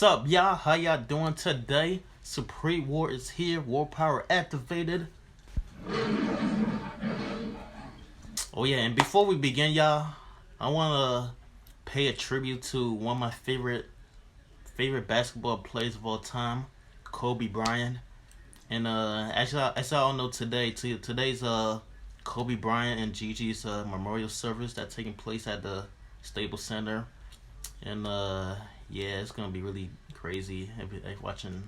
What's up, y'all? How y'all doing today? Supreme War is here. War power activated. Oh yeah, and before we begin, y'all, I wanna pay a tribute to one of my favorite basketball players of all time, Kobe Bryant. And actually, as I all know today's Kobe Bryant and Gigi's memorial service that's taking place at the Staples Center. And yeah, it's gonna be really crazy watching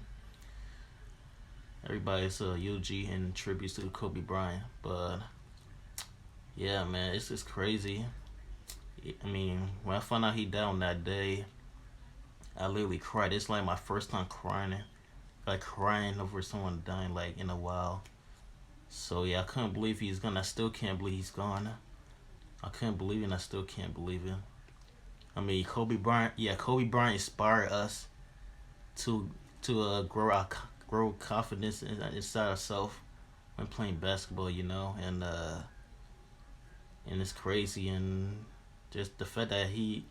everybody's eulogy and tributes to Kobe Bryant. But yeah, man, it's just crazy. I mean, when I found out he died on that day, I literally cried. It's like my first time crying over someone dying like in a while. So yeah, I couldn't believe he's gone. I still can't believe he's gone. I couldn't believe it, and I still can't believe it. I mean, Kobe Bryant inspired us to grow confidence inside ourselves when playing basketball, and it's crazy, and just the fact that he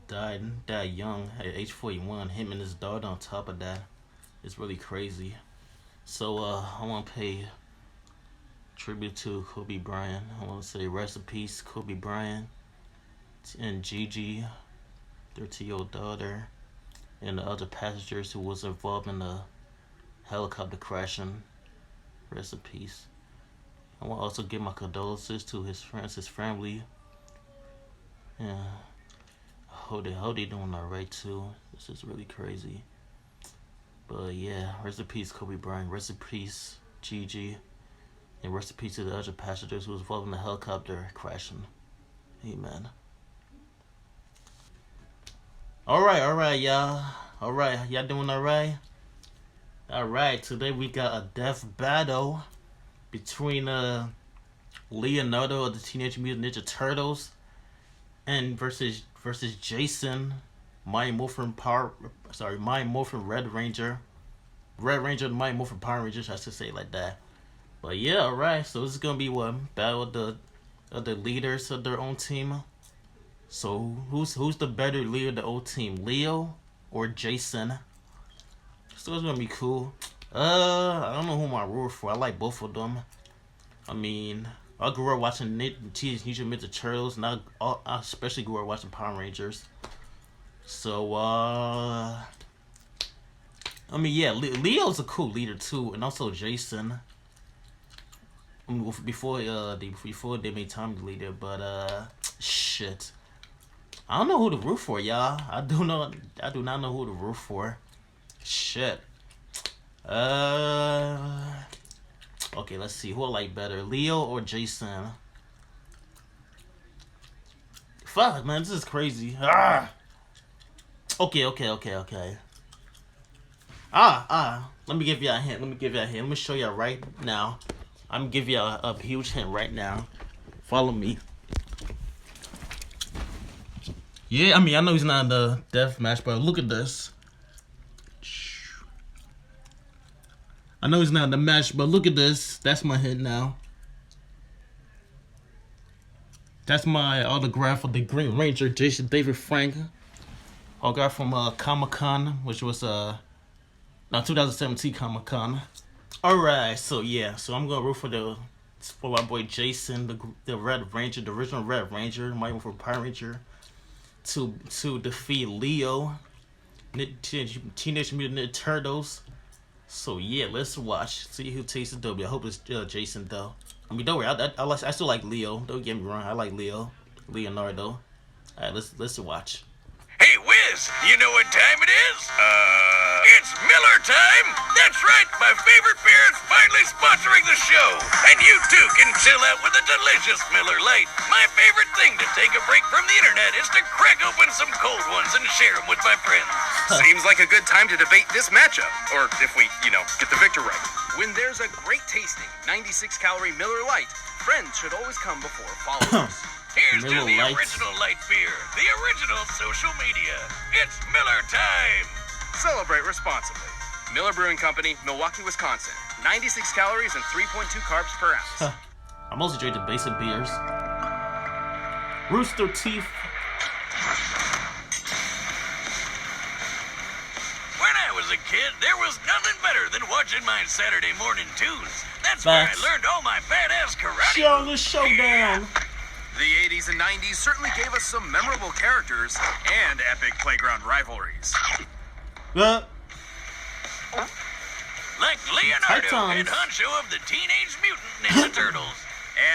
died young at age 41, him and his daughter on top of that, is really crazy. So I want to pay tribute to Kobe Bryant. I want to say rest in peace, Kobe Bryant, and Gigi, their 2-year-old daughter, and the other passengers who was involved in the helicopter crashing. Rest in peace. I want to also give my condolences to his friends, his family. Yeah, I hope they doing alright too. This is really crazy. But yeah, rest in peace, Kobe Bryant. Rest in peace, Gigi. And rest in peace to the other passengers who was involved in the helicopter crashing. Amen. Alright, y'all. Alright, y'all doing alright? Alright, today we got a death battle between Leonardo of the Teenage Mutant Ninja Turtles and versus Jason, Mighty Morphin Red Ranger. Red Ranger and Mighty Morphin Power Rangers, I should say it like that. But yeah, alright, so this is gonna be one battle of the leaders of their own team. So who's the better leader of the old team, Leo or Jason? So it's gonna be cool. I don't know who I root for. I like both of them. I mean, I grew up watching Teenage Mutant Ninja Turtles, and I especially grew up watching Power Rangers. So I mean, yeah, Leo's a cool leader too, and also Jason. I mean, before they made Tommy the leader, but shit. I don't know who to root for, y'all. I do not know who to root for. Shit. Okay, let's see. Who I like better, Leo or Jason? Fuck, man, this is crazy. Okay. Let me give you a hint. Let me show you right now. I'm gonna give you a huge hint right now. Follow me. Yeah, I mean, I know he's not in the death match, but look at this. I know he's not in the match, but look at this. That's my hint now. That's my autograph of the Green Ranger, Jason David Frank. Autograph from Comic-Con, which was 2017 Comic-Con. Alright, so yeah, so I'm gonna root for our boy Jason, the Red Ranger, the original Red Ranger, Mighty for Power Ranger, to defeat Leo, Teenage Mutant Ninja Turtles. So yeah, let's watch. See who takes the W. I hope it's Jason though. I mean, don't worry, I still like Leo. Don't get me wrong, I like Leonardo. Alright, let's watch. Hey, Wiz, you know what time it is? It's Miller time! That's right, my favorite beer is finally sponsoring the show! And you too can chill out with a delicious Miller Lite. My favorite thing to take a break from the internet is to crack open some cold ones and share them with my friends. Seems like a good time to debate this matchup, or if we, get the victor right. When there's a great tasting 96-calorie Miller Lite, friends should always come before followers. Here's to the Lights. original light beer, the original social media. It's Miller time! Celebrate responsibly. Miller Brewing Company, Milwaukee, Wisconsin. 96 calories and 3.2 carbs per ounce. I mostly drink the basic beers. Rooster Teeth as a kid, there was nothing better than watching my Saturday morning tunes. That's where I learned all my badass karate Show the moves. showdown. The 80s and 90s certainly gave us some memorable characters and epic playground rivalries. What? Like Leonardo, Titans. head honcho of the Teenage Mutant Ninja Turtles.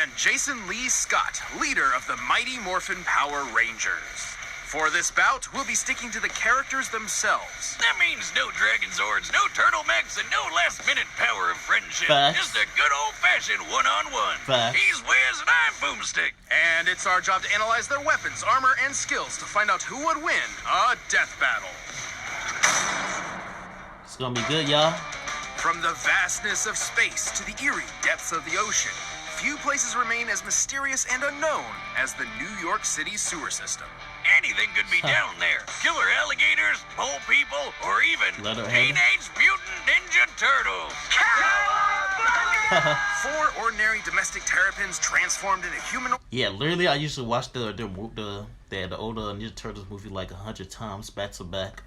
And Jason Lee Scott, leader of the Mighty Morphin Power Rangers. For this bout, we'll be sticking to the characters themselves. That means no Dragon Zords, no turtlenecks, and no last-minute power of friendship. Facts. Just a good old-fashioned one-on-one. Facts. He's Wiz and I'm Boomstick. And it's our job to analyze their weapons, armor, and skills to find out who would win a death battle. It's gonna be good, y'all. From the vastness of space to the eerie depths of the ocean, few places remain as mysterious and unknown as the New York City sewer system. Anything could be down there. Killer alligators, mole people, or even Leatherhead. Teenage Mutant Ninja Turtles. 4 ordinary domestic terrapins transformed into humanoid Yeah, literally, I used to watch the older Ninja Turtles movie like 100 times back to back.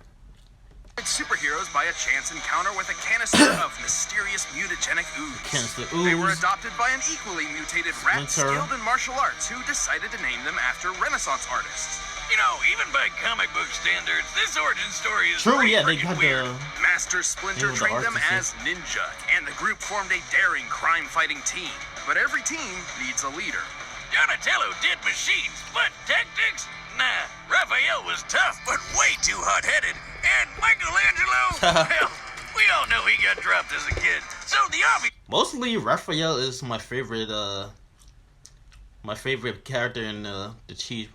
superheroes by a chance encounter with a canister of mysterious mutagenic ooze. Canister They were ooze. adopted by an equally mutated rat Splinter. skilled in martial arts who decided to name them after Renaissance artists. You know, even by comic book standards, this origin story is True, pretty yeah, they freaking got weird. the. Master Splinter They were the trained them as artists, ninja, and the group formed a daring crime-fighting team. But every team needs a leader. Donatello did machines, but tactics? Nah, Raphael was tough, but way too hot-headed. And Michelangelo, well, we all know he got dropped as a kid. So the obvious Mostly, Raphael is my favorite character in the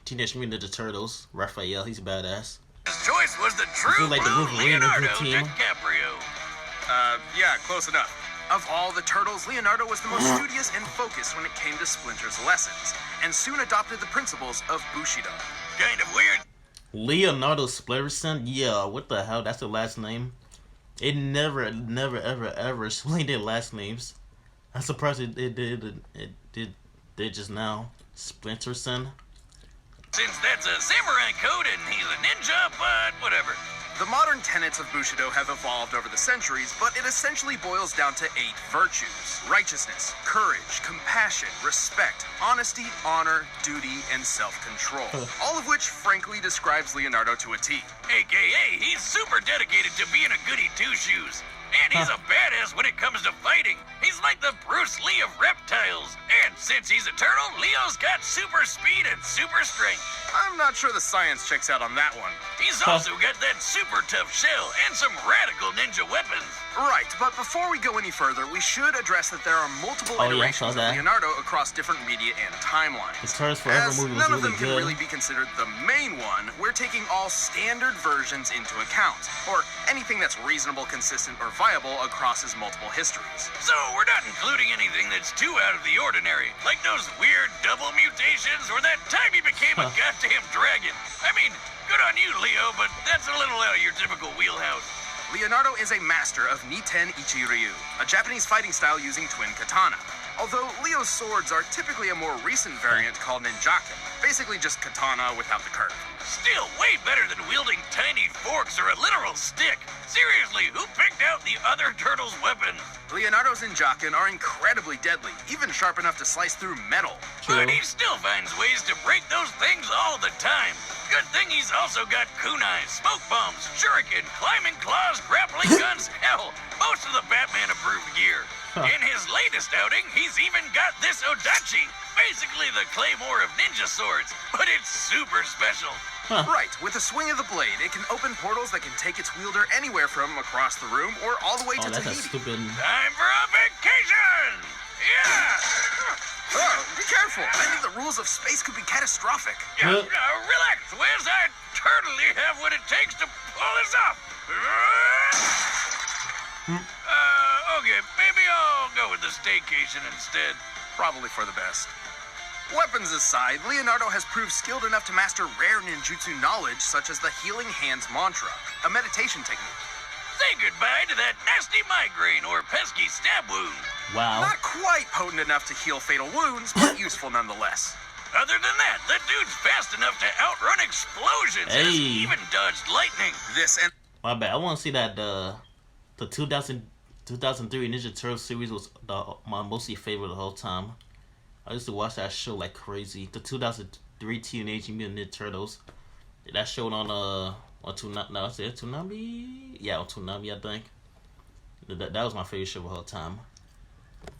Teenage Mutant Ninja Turtles. Raphael, he's badass. choice was the true feel like the blue Wolverine of the Leonardo team. DiCaprio. Yeah, close enough. Of all the turtles, Leonardo was the most studious and focused when it came to Splinter's lessons, and soon adopted the principles of Bushido. Kind of weird. Leonardo Splinterson? Yeah, what the hell? That's the last name? It never, ever explained their last names. I'm surprised it did just now. Splinterson? Since that's a samurai code and he's a ninja, but whatever. The modern tenets of Bushido have evolved over the centuries, but it essentially boils down to 8 virtues: righteousness, courage, compassion, respect, honesty, honor, duty, and self-control. All of which, frankly, describes Leonardo to a T. AKA, he's super dedicated to being a goody two-shoes. And he's a badass when it comes to fighting. He's like the Bruce Lee of reptiles. And since he's a turtle, Leo's got super speed and super strength. I'm not sure the science checks out on that one. He's also got that super tough shell and some radical ninja weapons. Right, but before we go any further, we should address that there are multiple Oh, yeah, I iterations saw that. of Leonardo across different media and timelines. His Turtles Forever As movie was none of really them can good. really be considered the main one, we're taking all standard versions into account, or anything that's reasonable, consistent, or viable across his multiple histories. So we're not including anything that's too out of the ordinary, like those weird double mutations or that time he became a goddamn dragon. I mean, good on you, Leo, but that's a little out of your typical wheelhouse. Leonardo is a master of Niten Ichi-Ryu, a Japanese fighting style using twin katana. Although Leo's swords are typically a more recent variant called ninjaken, basically just katana without the curve. Still way better than wielding tiny forks or a literal stick. Seriously, who picked out the other turtle's weapon? Leonardo's ninjaken are incredibly deadly, even sharp enough to slice through metal. But he still finds ways to break those things all the time. Good thing he's also got kunai, smoke bombs, shuriken, climbing claws, grappling guns, hell, most of the Batman-approved gear. In his latest outing, he's even got this odachi, basically the claymore of ninja swords, but it's super special. Right, with a swing of the blade, it can open portals that can take its wielder anywhere from across the room or all the way Oh, to that's a Tahiti. stupid. Time for a vacation! Yeah! Oh, be careful! I think the rules of space could be catastrophic. Relax, Wiz. I totally have what it takes to pull this off. Okay, maybe I'll go with the staycation instead. Probably for the best. Weapons aside, Leonardo has proved skilled enough to master rare ninjutsu knowledge such as the Healing Hands Mantra, a meditation technique. Say goodbye to that nasty migraine or pesky stab wound. Wow. Not quite potent enough to heal fatal wounds, but useful nonetheless. Other than that, the dude's fast enough to outrun explosions and has Hey. even dodged lightning. This and My bad. I want to see that the 2003 Ninja Turtle series was my mostly favorite the whole time. I used to watch that show like crazy. The 2003 Teenage Mutant Ninja Turtles. That showed on Toonami. No, is it Toonami? Yeah, on Toonami, I think. That was my favorite show of the whole time.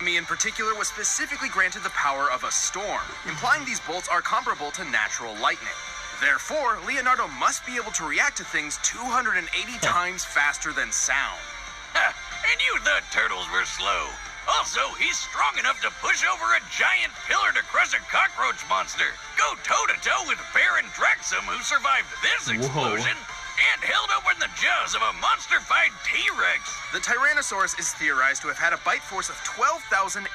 Me in particular was specifically granted the power of a storm, implying these bolts are comparable to natural lightning. Therefore, Leonardo must be able to react to things 280 times faster than sound. Ha! And you thought turtles were slow. Also, he's strong enough to push over a giant pillar to crush a cockroach monster, go toe-to-toe with Baron Draxum, who survived this explosion, and held open the jaws of a monster-fied T-Rex. The Tyrannosaurus is theorized to have had a bite force of 12,800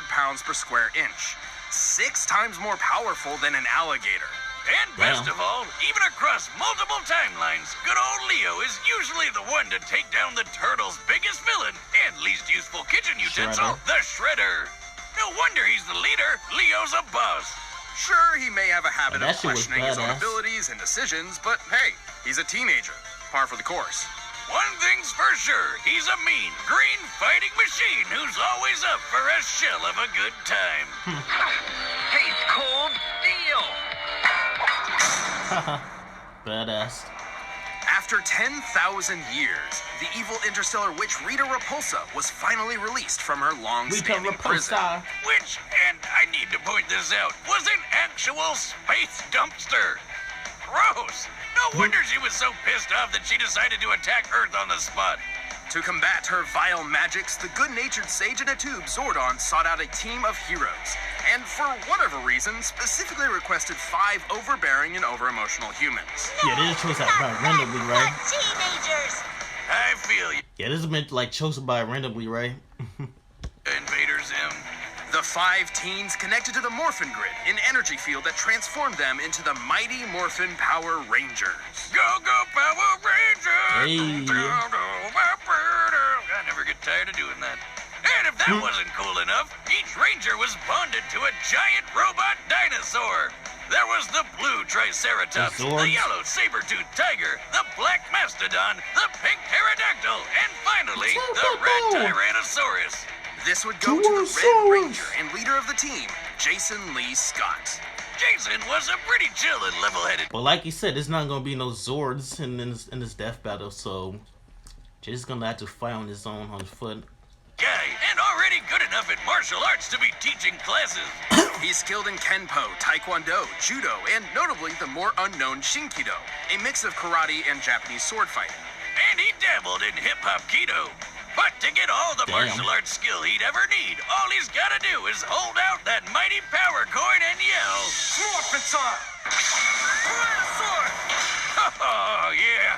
pounds per square inch, 6 times more powerful than an alligator. And best of all, even across multiple timelines, good old Leo is usually the one to take down the turtle's biggest villain and least useful kitchen utensil, the Shredder. No wonder he's the leader. Leo's a boss. Sure, he may have a habit of That shit was questioning his own badass. abilities and decisions, but hey, he's a teenager. Par for the course. One thing's for sure, he's a mean, green fighting machine who's always up for a shell of a good time. Tastes cold steel. Badass. After 10,000 years, the evil interstellar witch Rita Repulsa was finally released from her long-standing prison. Which, and I need to point this out, was an actual space dumpster. Gross. No wonder she was so pissed off that she decided to attack Earth on the spot. To combat her vile magics, the good-natured sage in a tube, Zordon, sought out a team of heroes. And for whatever reason, specifically requested 5 overbearing and over-emotional humans. Yeah, they just chose that by randomly, right? Teenagers. I feel you, Yeah, this is meant like chosen by randomly, right? Invader Zim. The 5 teens connected to the Morphin Grid, an energy field that transformed them into the mighty Morphin Power Rangers. Go, go, Power Rangers! Hey. I never get tired of doing that. And if that wasn't cool enough, each ranger was bonded to a giant robot dinosaur. There was the blue Triceratops, The the Zords. yellow saber-toothed tiger, the black mastodon, the pink pterodactyl, and finally, the red Tyrannosaurus. This would go to the Red Ranger and leader of the team, Jason Lee Scott. Jason was a pretty chill and level-headed But like you said, there's not gonna be no Zords in this death battle, so Jason's gonna have to fight on his own on foot. guy, and already good enough at martial arts to be teaching classes. He's skilled in Kenpo, Taekwondo, Judo, and notably the more unknown Shinkido, a mix of karate and Japanese sword fighting. And he dabbled in hip-hop keto. But to get all the Damn. martial arts skill he'd ever need, all he's gotta do is hold out that mighty power coin and yell, Morphin time! oh yeah,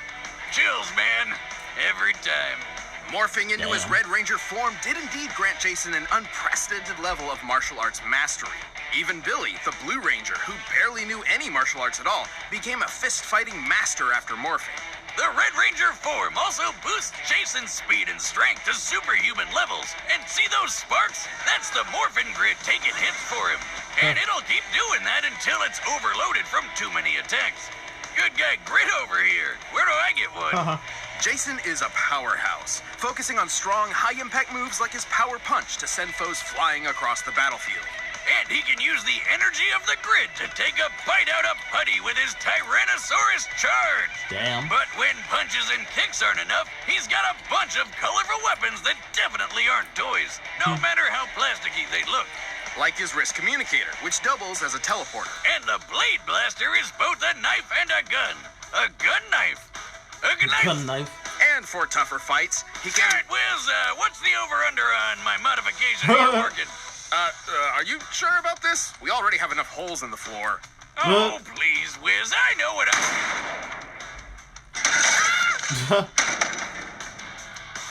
chills, man, every time. Morphing into his Damn. Red Ranger form did indeed grant Jason an unprecedented level of martial arts mastery. Even Billy, the Blue Ranger, who barely knew any martial arts at all, became a fist-fighting master after morphing. The Red Ranger form also boosts Jason's speed and strength to superhuman levels. And see those sparks? That's the Morphin Grid taking hits for him. And it'll keep doing that until it's overloaded from too many attacks. Good guy Grid over here. Where do I get one? Jason is a powerhouse, focusing on strong, high-impact moves like his Power Punch to send foes flying across the battlefield. And he can use the energy of the grid to take a bite out of Putty with his Tyrannosaurus charge. Damn. But when punches and kicks aren't enough, he's got a bunch of colorful weapons that definitely aren't toys, no matter how plasticky they look. Like his wrist communicator, which doubles as a teleporter. And the Blade Blaster is both a knife and a gun. A gun knife. A gun knife. Gun knife. And for tougher fights, he can... Alright, Wiz, what's the over-under on my modification you're working? Are you sure about this? We already have enough holes in the floor. Oh, please, Wiz, I know what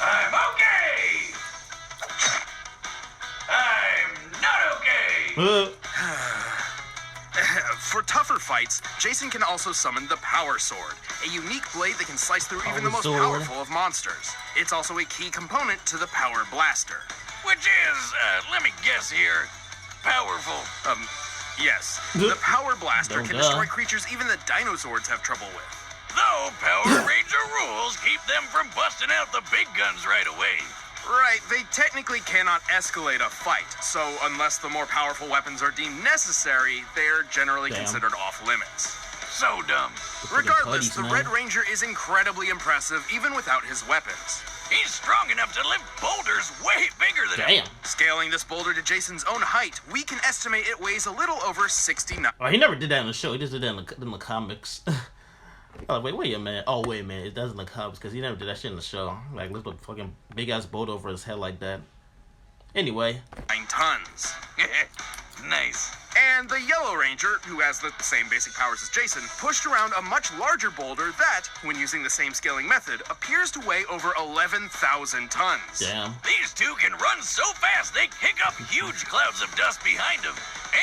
I'm okay! I'm not okay! For tougher fights, Jason can also summon the Power Sword, a unique blade that can slice through even the most Sword. powerful of monsters. It's also a key component to the Power Blaster. Which is, let me guess here, powerful. Yes. The Power Blaster Don't can duh. destroy creatures even the dinosaurs have trouble with. Though Power Ranger rules keep them from busting out the big guns right away. Right, they technically cannot escalate a fight, so unless the more powerful weapons are deemed necessary, they're generally considered off limits. So dumb. Regardless, putties, the man. Red Ranger is incredibly impressive even without his weapons. He's strong enough to lift boulders way bigger than him. Damn. Scaling this boulder to Jason's own height, we can estimate it weighs a little over 69. Oh, he never did that in the show. He just did that in the comics. Oh, wait a minute. Oh, wait a minute. It does in the comics because he never did that shit in the show. Like, lift a fucking big ass boat over his head like that. Anyway. 9 tons. Nice. And the Yellow Ranger, who has the same basic powers as Jason, pushed around a much larger boulder that, when using the same scaling method, appears to weigh over 11,000 tons. Damn. These two can run so fast they kick up huge clouds of dust behind them.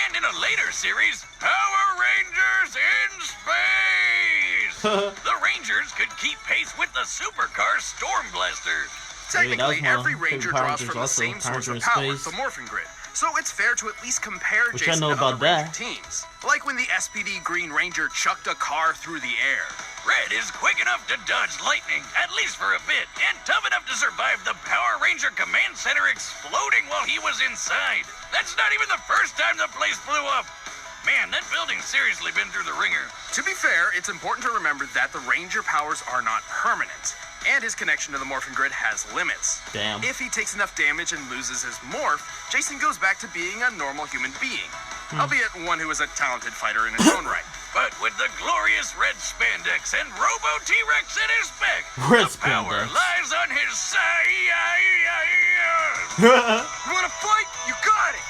And in a later series, Power Rangers in space! The Rangers could keep pace with the supercar Storm Blaster. Technically, Hey, that was my every Ranger favorite draws Power from the Rangers same also, source Power of Rangers power, Space. the Morphin Grid. So it's fair to at least compare Which I Jason know to about other Ranger that. teams. Like when the SPD Green Ranger chucked a car through the air. Red is quick enough to dodge lightning, at least for a bit, and tough enough to survive the Power Ranger Command Center exploding while he was inside. That's not even the first time the place blew up. Man, that building's seriously been through the ringer. To be fair, it's important to remember that the Ranger powers are not permanent, and his connection to the Morphin Grid has limits. Damn. If he takes enough damage and loses his morph, Jason goes back to being a normal human being, albeit one who is a talented fighter in his own right. But with the glorious red spandex and Robo T-Rex at his back, Red the power spandex. lies on his side. You wanna fight? You got it!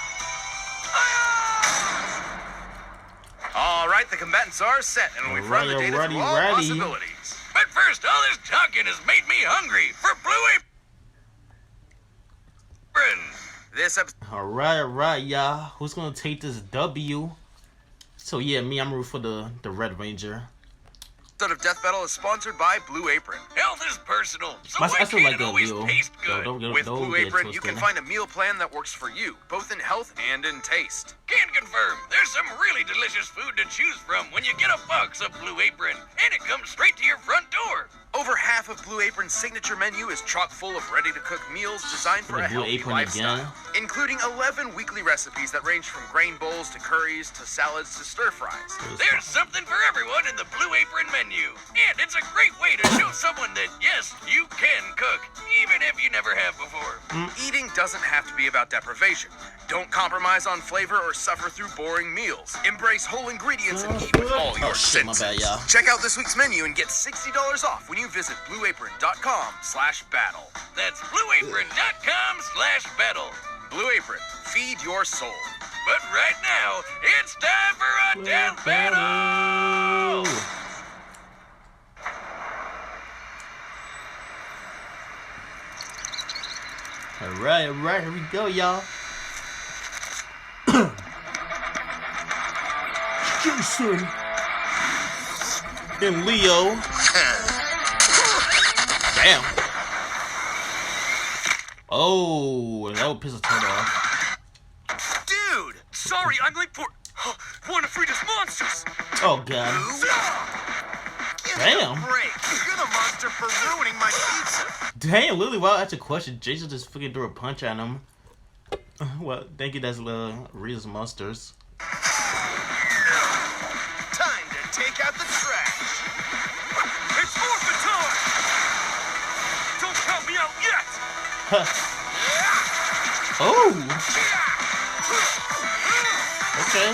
All right, the combatants are set, and we've run the data Alrighty, through all alrighty. possibilities. But first, all this talking has made me hungry for Blue Apron. This episode Alright, y'all. Who's gonna take this W? So yeah, me, I'm rooting for the Red Ranger. of Death Battle is sponsored by Blue Apron. Health is personal, so I why still can't like it that always deal. taste good? With Blue Apron, you can twisted. find a meal plan that works for you, both in health and in taste. Can confirm, there's some really delicious food to choose from when you get a box of Blue Apron, and it comes straight to your front door. Over half of Blue Apron's signature menu is chock full of ready-to-cook meals designed for The a Blue healthy Apron lifestyle, again? including 11 weekly recipes that range from grain bowls to curries to salads to stir-fries. There's something for everyone in the Blue Apron menu, and it's a great way to show someone that, yes, you can cook, even if you never have before. Eating doesn't have to be about deprivation. Don't compromise on flavor or suffer through boring meals. Embrace whole ingredients and eat with all your Oh shit, my senses. bad, y'all. Check out this week's menu and get $60 off when you visit blueapron.com/battle. That's blueapron.com/battle. Blue Apron, feed your soul. But right now, it's time for a death battle! Alright, here we go, y'all. Jason and Leo. Damn. Oh, that would piss a turtle off. Dude, sorry, I'm late for one of Frida's monsters. Oh god. Give Damn. me a break. You're the monster for ruining my pizza. Damn, Lily, wow, that's a question. Jason just freaking threw a punch at him. Well, thank you, that's Rita's Monsters. Time to take out the trash. It's morphin' time. Don't count me out yet. Oh! Okay.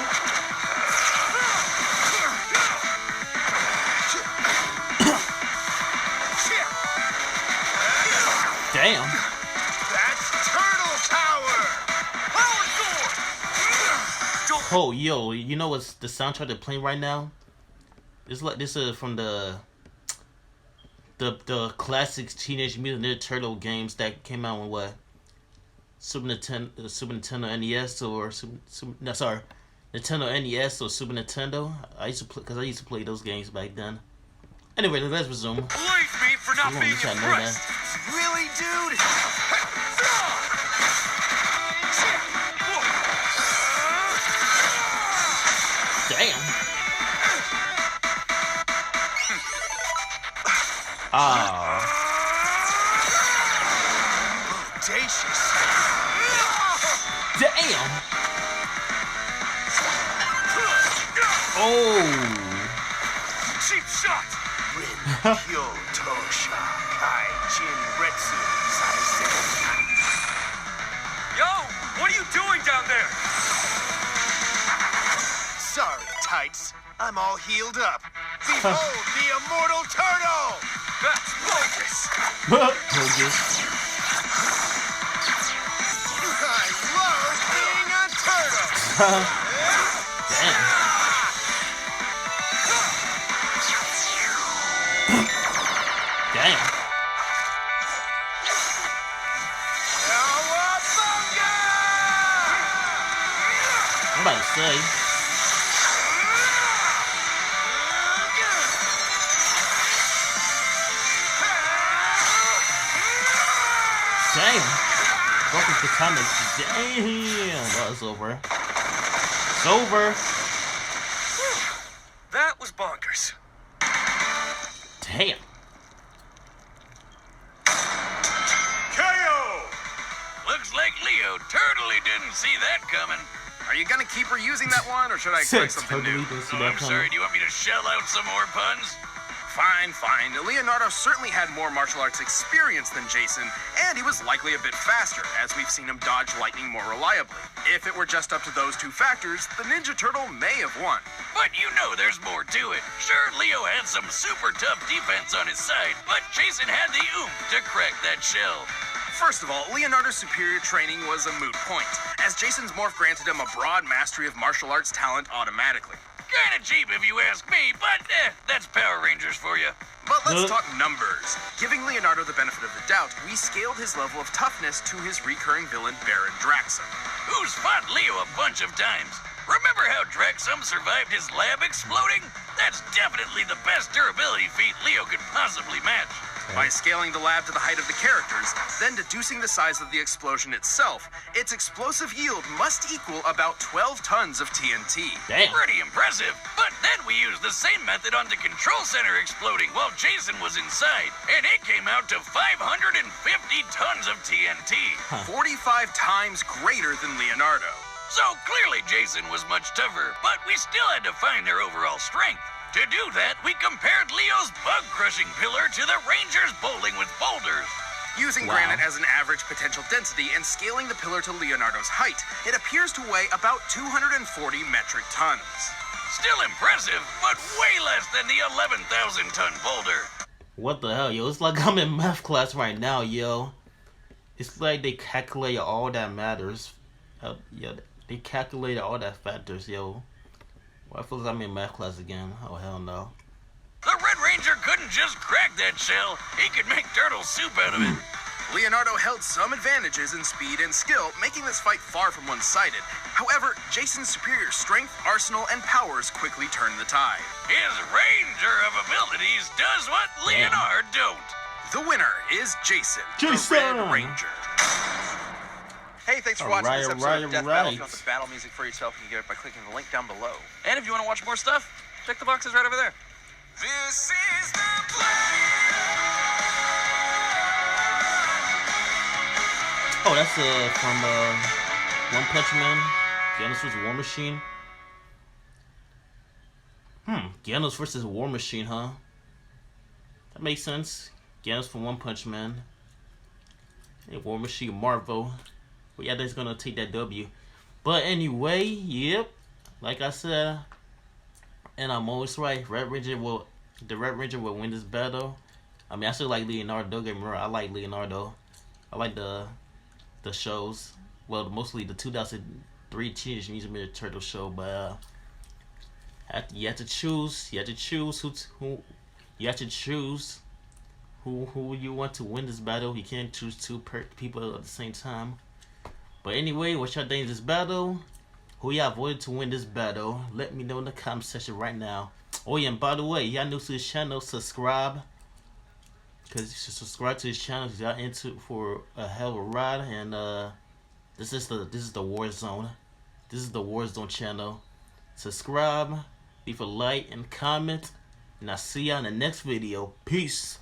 Damn. That's turtle power. Power sword. Oh, yo, you know what's the soundtrack they're playing right now? This is from the classic Teenage Mutant Ninja Turtle games that came out on what? Super Nintendo NES or Nintendo NES or Super Nintendo. I used to play those games back then. Anyway, let's resume. Believe me for not Come on, being you gotta know impressed. Really, dude? Damn. Oh. Audacious. Damn. Oh. Cheap shot. Rin-kyo Tosha Kai Jin Retsu Saisen. Yo, what are you doing down there? Sorry, tights. I'm all healed up. Behold the immortal turtle! That's bogus. Bogus. I love being a turtle! Damn. Damn. I'm about to say. Damn. Welcome to Katana. Damn. That was over. It's over. That was bonkers. Damn. KO! Looks like Leo totally didn't see that coming. Are you gonna keep reusing that one, or should I expect something new? Oh, I'm sorry, do you want me to shell out some more puns? Fine, fine. Leonardo certainly had more martial arts experience than Jason, and he was likely a bit faster, as we've seen him dodge lightning more reliably. If it were just up to those two factors, the Ninja Turtle may have won. But you know there's more to it. Sure, Leo had some super tough defense on his side, but Jason had the oomph to crack that shell. First of all, Leonardo's superior training was a moot point, as Jason's morph granted him a broad mastery of martial arts talent automatically. Kinda cheap if you ask me, but that's Power Rangers for you. But let's talk numbers. Giving Leonardo the benefit of the doubt, we scaled his level of toughness to his recurring villain Baron Draxum. Who's fought Leo a bunch of times? Remember how Draxum survived his lab exploding? That's definitely the best durability feat Leo could possibly match. By scaling the lab to the height of the characters, then deducing the size of the explosion itself, its explosive yield must equal about 12 tons of TNT. Damn. Pretty impressive. But then we used the same method on the control center exploding while Jason was inside, and it came out to 550 tons of TNT. 45 times greater than Leonardo. So clearly Jason was much tougher, but we still had to find their overall strength. To do that, we compared Leo's bug-crushing pillar to the Rangers bowling with boulders. Using granite as an average potential density and scaling the pillar to Leonardo's height, it appears to weigh about 240 metric tons. Still impressive, but way less than the 11,000-ton boulder. What the hell, yo? It's like I'm in math class right now, yo. It's like they calculate all that matters. Yeah, they calculated all that factors, yo. Well, I feel like I'm in math class again. Oh, hell no. The Red Ranger couldn't just crack that shell. He could make turtle soup out of it. Leonardo held some advantages in speed and skill, making this fight far from one-sided. However, Jason's superior strength, arsenal, and powers quickly turned the tide. His Ranger of abilities does what Leonardo don't. The winner is Jason, the Jason! Red Ranger. Hey, thanks for watching this episode of Death Battle. If you want the Alright. battle music for yourself, you can get it by clicking the link down below. And if you want to watch more stuff, check the boxes right over there. This is the play. Oh, that's from One Punch Man. Giannis vs. War Machine. Giannis versus War Machine, huh? That makes sense. Giannis from One Punch Man. Hey, War Machine Marvel. But yeah, that's gonna take that W. But anyway, yep. Like I said, and I'm always right. The Red Ranger will win this battle. I mean, I still like Leonardo. Don't get me wrong. I like Leonardo. I like the shows. Well, mostly the 2003 Teenage Mutant Ninja Turtle show. But you have to choose. You have to choose who. You have to choose who you want to win this battle. You can't choose two people at the same time. But anyway, what y'all think of this battle? Who y'all voted to win this battle? Let me know in the comment section right now. Oh yeah, and by the way, y'all new to this channel, subscribe. Cause you should subscribe to this channel because y'all into for a hell of a ride. And this is the War Zone. This is the War Zone channel. Subscribe, leave a like and comment. And I'll see y'all in the next video. Peace.